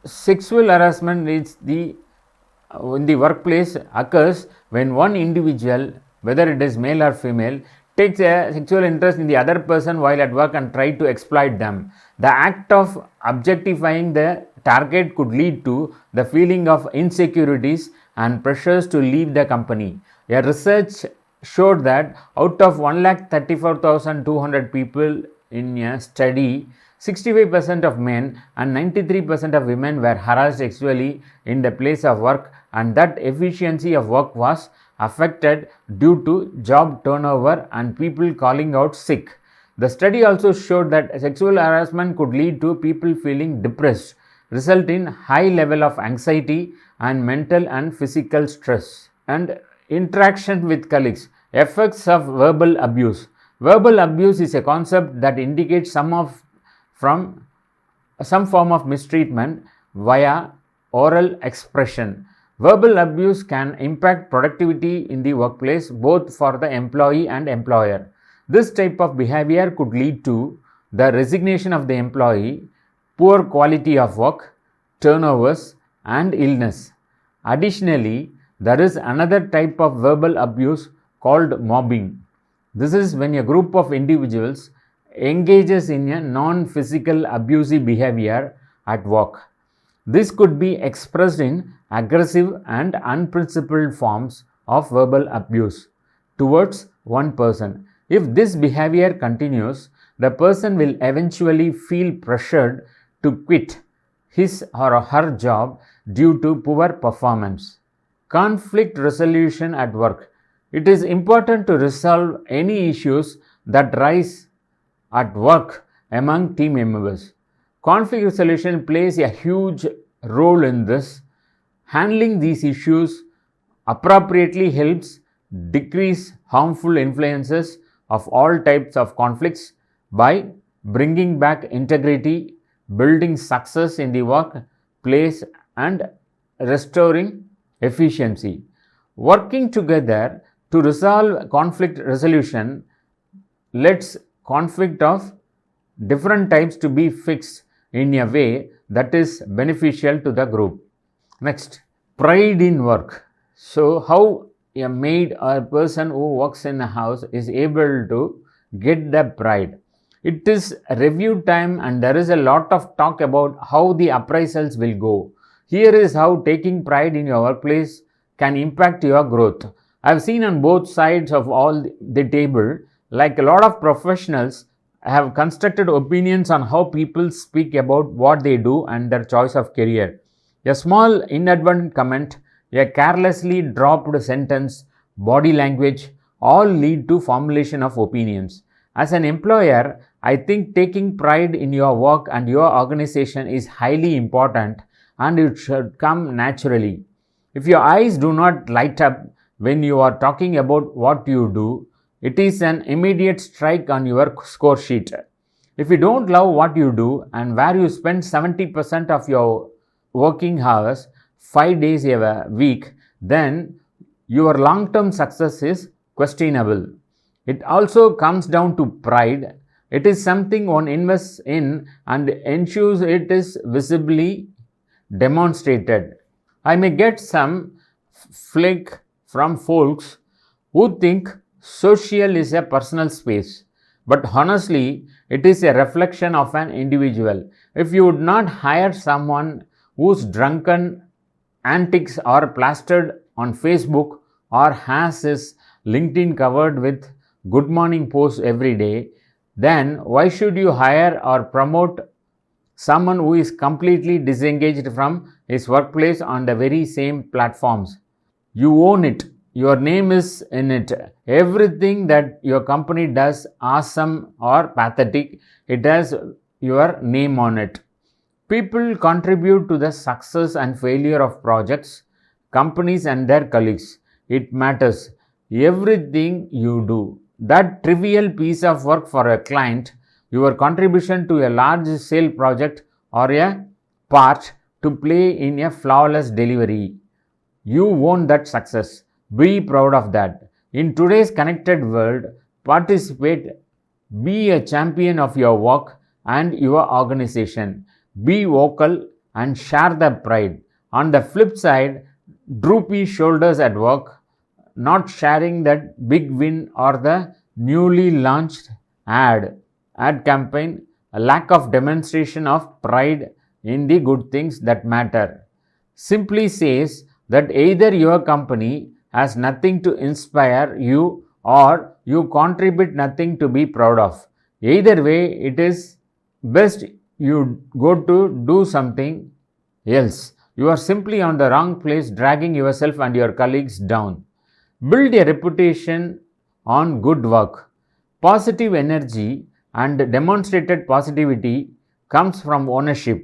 Sexual harassment in the workplace occurs when one individual, whether it is male or female, takes a sexual interest in the other person while at work and try to exploit them. The act of objectifying the target could lead to the feeling of insecurities and pressures to leave the company. A research showed that out of 1,34,200 people in a study, 65% of men and 93% of women were harassed sexually in the place of work, and that efficiency of work was affected due to job turnover and people calling out sick. The study also showed that sexual harassment could lead to people feeling depressed, result in high level of anxiety and mental and physical stress. And interaction with colleagues. Effects of verbal abuse. Verbal abuse is a concept that indicates some form of mistreatment via oral expression. Verbal abuse can impact productivity in the workplace both for the employee and employer. This type of behavior could lead to the resignation of the employee, poor quality of work, turnovers, and illness. Additionally, there is another type of verbal abuse called mobbing. This is when a group of individuals engages in a non-physical abusive behavior at work. This could be expressed in aggressive and unprincipled forms of verbal abuse towards one person. If this behavior continues, the person will eventually feel pressured to quit his or her job due to poor performance. Conflict resolution at work. It is important to resolve any issues that rise at work among team members. Conflict resolution plays a huge role in this. Handling these issues appropriately helps decrease harmful influences of all types of conflicts by bringing back integrity, building success in the workplace, and restoring efficiency. Working together to resolve conflict resolution lets conflict of different types to be fixed in a way that is beneficial to the group. Next, pride in work. So, how a maid or a person who works in a house is able to get the pride. It is review time and there is a lot of talk about how the appraisals will go. Here is how taking pride in your workplace can impact your growth. I have seen on both sides of all the table, like a lot of professionals have constructed opinions on how people speak about what they do and their choice of career. A small inadvertent comment, a carelessly dropped sentence, body language, all lead to formulation of opinions. As an employer, I think taking pride in your work and your organization is highly important and it should come naturally. If your eyes do not light up when you are talking about what you do, it is an immediate strike on your score sheet. If you don't love what you do and where you spend 70% of your working hours 5 days a week, then your long-term success is questionable. It also comes down to pride. It is something one invests in and ensures it is visibly demonstrated. I may get some flack from folks who think social is a personal space, but honestly, it is a reflection of an individual. If you would not hire someone whose drunken antics are plastered on Facebook or has his LinkedIn covered with good morning posts every day, then why should you hire or promote someone who is completely disengaged from his workplace on the very same platforms? You own it. Your name is in it. Everything that your company does, awesome or pathetic, it has your name on it. People contribute to the success and failure of projects, companies and their colleagues. It matters. Everything you do. That trivial piece of work for a client, your contribution to a large sale project or a part to play in a flawless delivery. You own that success. Be proud of that. In today's connected world, participate, be a champion of your work and your organization. Be vocal and share the pride. On the flip side, droopy shoulders at work, not sharing that big win or the newly launched ad campaign, a lack of demonstration of pride in the good things that matter, simply says that either your company has nothing to inspire you or you contribute nothing to be proud of. Either way, it is best you go to do something else. You are simply on the wrong place, dragging yourself and your colleagues down. Build a reputation on good work. Positive energy and demonstrated positivity comes from ownership.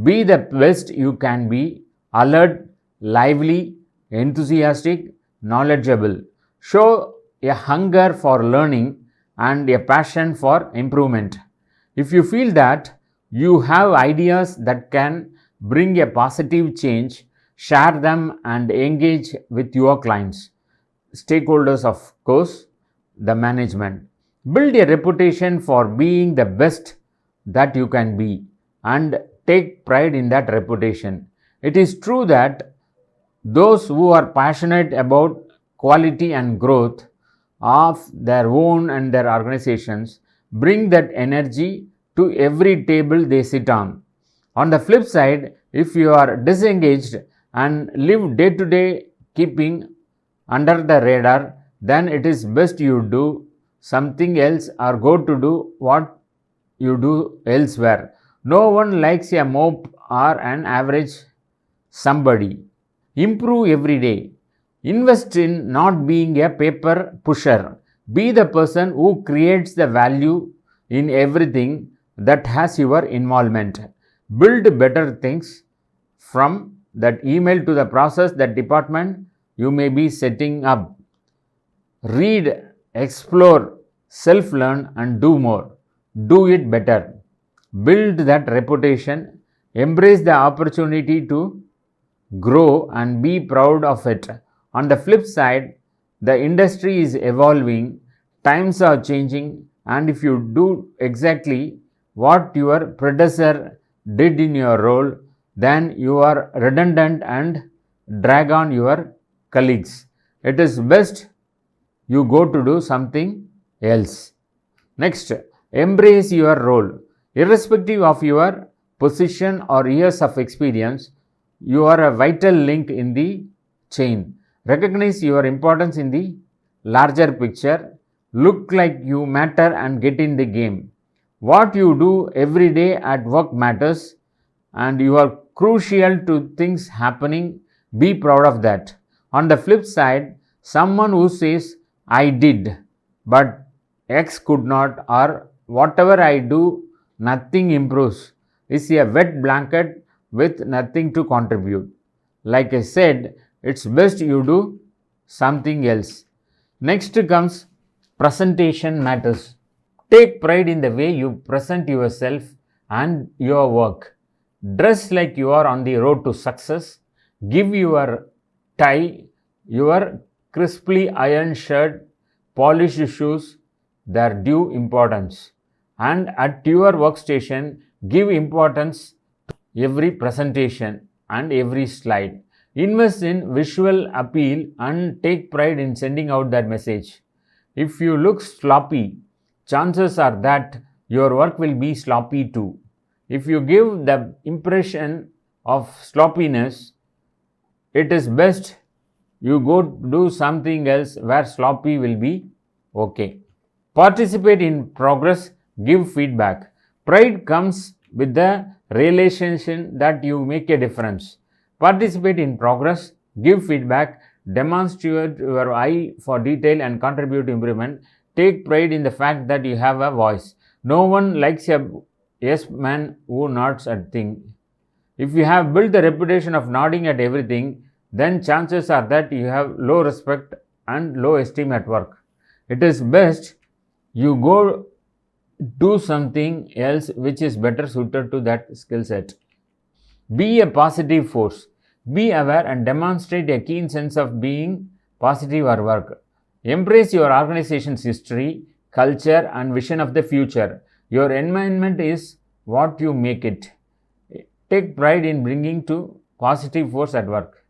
Be the best you can be, alert, lively, enthusiastic, knowledgeable. Show a hunger for learning and a passion for improvement. If you feel that you have ideas that can bring a positive change, share them and engage with your clients, stakeholders, of course, the management. Build a reputation for being the best that you can be and take pride in that reputation. It is true that those who are passionate about quality and growth of their own and their organizations bring that energy to every table they sit on. On the flip side, if you are disengaged and live day to day keeping under the radar, then it is best you do something else or go to do what you do elsewhere. No one likes a mope or an average somebody. Improve every day. Invest in not being a paper pusher. Be the person who creates the value in everything that has your involvement. Build better things from that email to the process, that department you may be setting up. Read, explore, self learn, and do more. Do it better. Build that reputation. Embrace the opportunity to grow and be proud of it. On the flip side, the industry is evolving, times are changing, and if you do exactly what your predecessor did in your role, then you are redundant and drag on your colleagues. It is best you go to do something else. Next, embrace your role. Irrespective of your position or years of experience, you are a vital link in the chain. Recognize your importance in the larger picture. Look like you matter and get in the game. What you do every day at work matters and you are crucial to things happening. Be proud of that. On the flip side, someone who says, I did, but X could not, or whatever I do, nothing improves, is a wet blanket with nothing to contribute. Like I said, it's best you do something else. Next comes presentation matters. Take pride in the way you present yourself and your work. Dress like you are on the road to success. Give your tie, your crisply ironed shirt, polished shoes their due importance. And at your workstation, give importance to every presentation and every slide. Invest in visual appeal and take pride in sending out that message. If you look sloppy, chances are that your work will be sloppy too. If you give the impression of sloppiness, it is best you go do something else where sloppy will be okay. Participate in progress, give feedback. Pride comes with the realization that you make a difference. Participate in progress, give feedback, demonstrate your eye for detail and contribute to improvement. Take pride in the fact that you have a voice. No one likes a yes man who nods at things. If you have built the reputation of nodding at everything, then chances are that you have low respect and low esteem at work. It is best you go do something else which is better suited to that skill set. Be a positive force. Be aware and demonstrate a keen sense of being positive at work. Embrace your organization's history, culture, and vision of the future. Your environment is what you make it. Take pride in bringing to positive force at work.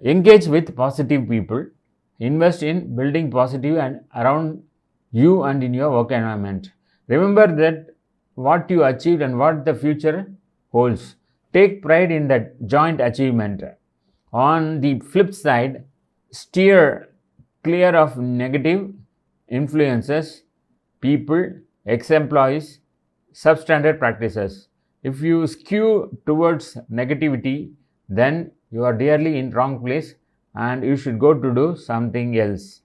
Engage with positive people. Invest in building positive and around you and in your work environment. Remember that what you achieved and what the future holds. Take pride in that joint achievement. On the flip side, steer clear of negative influences, people, ex-employees, substandard practices. If you skew towards negativity, then you are dearly in wrong place and you should go to do something else.